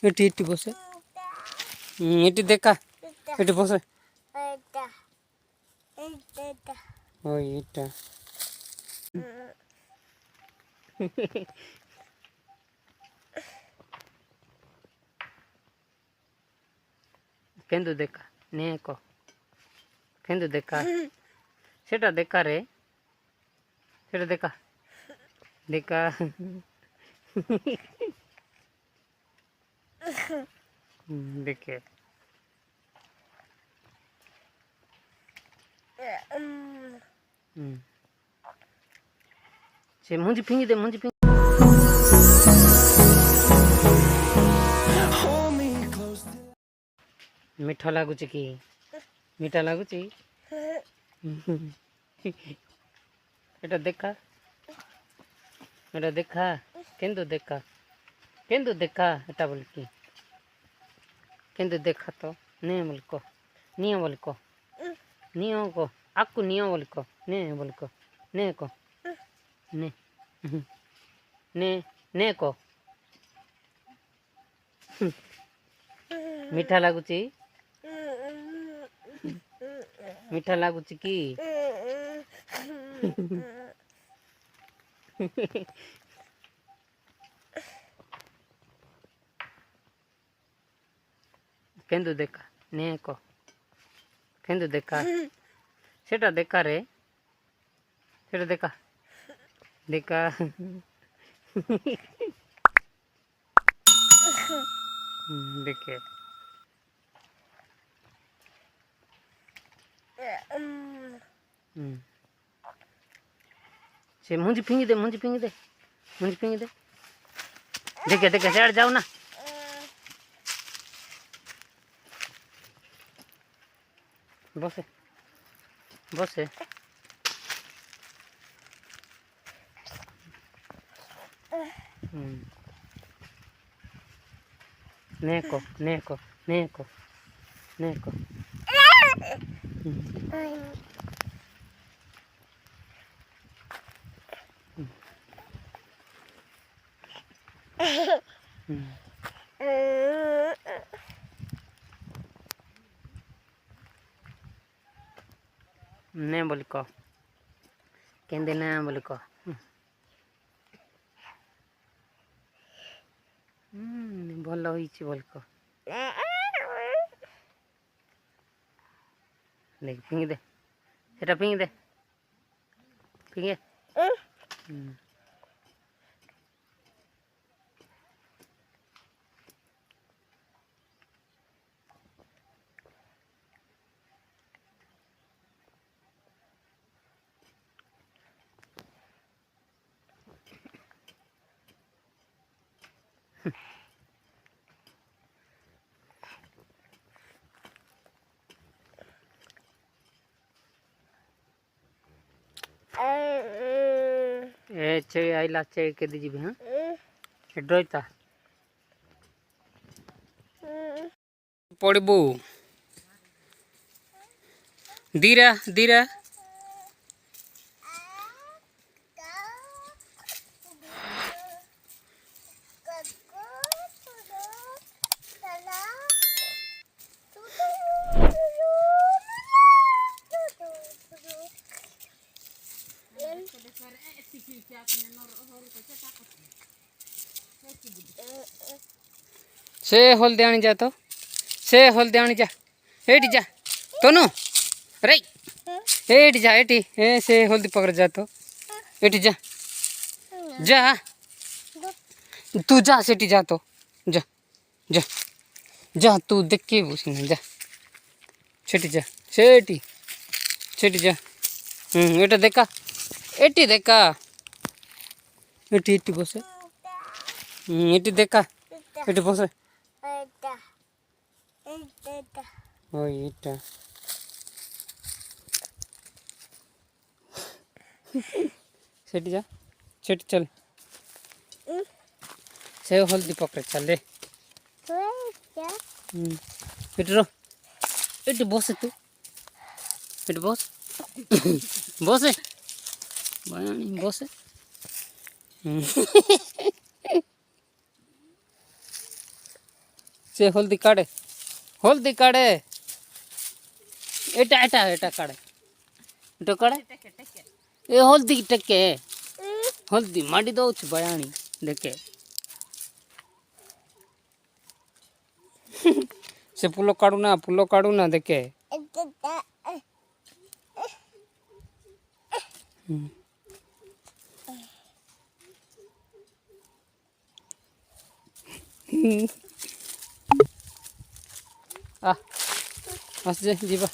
এটি এটি বসে এটি দেখা এটি বসে ওই এটা কেন্দু দেখা নে ক কেন্দু দেখা সেটা দেখা রে সেটা দেখা দেখা দেখে সে মুঞ্জি ফিঙ্গি দে মুঞ্জি ফিঙ্গি মিঠা লাগুଛି କି ମିଠା ଲାଗୁଛି এটা দেখা এটা দেখা কেন্দু দেখা এটা বল কি কেন্দু দেখা তো নে বল ক নিও বল ক নিও ক আকু নিও বল ক নে বল ক নে ক নে নে নে ক ମିଠା ଲାଗୁଛି ମିଠା ଲାଗୁଛି କି କେନ୍ଦୁ ଦେଖା ନେ କ କେନ୍ଦୁ ଦେଖା ସେଟା ଦେଖା ରେ ସେଟା ଦେଖା ଦେଖା ଦେଖେ से मुंजी फिंगी दे मुंजी फिंगी दे मुंजी फिंगी दे देखे देखे साइड जाओ ना बसे बसे neko neko neko neko ने बोल को केंदे ना बोल को भल होइछि बोल को देख फिंगी दे सेटा फिंगी दे फिंगे ए चे आइला चे के दीजी भी हां ड्रॉइता पड़बू धीरा धीरा से हल्दी आनी जा तो से हल्दी आनी जा एटी जा तनु रे एटी जा एटी ए से हल्दी पकड़ जा तो एटी जा जा तू जा सेटी जा तो जा जा जा तू देख के बसिना जा सेटी जा सेटी सेटी जा एटा देखा एटी देखा एटी एटी बसे एटी देखा एटी बसे ওই এটা সেটি যা সেটি চল সে হলদি পকড়ে চলে এটি রো এটি বসে তুই এটি বস বসে বসে से हल्दी काढ़े एटा एटा एटा काढ़े एटा काढ़े ए हल्दी टके हल्दी माडी दो बयाणी देखे से फूलो काढ़ू ना देखे आ आस जे जीवा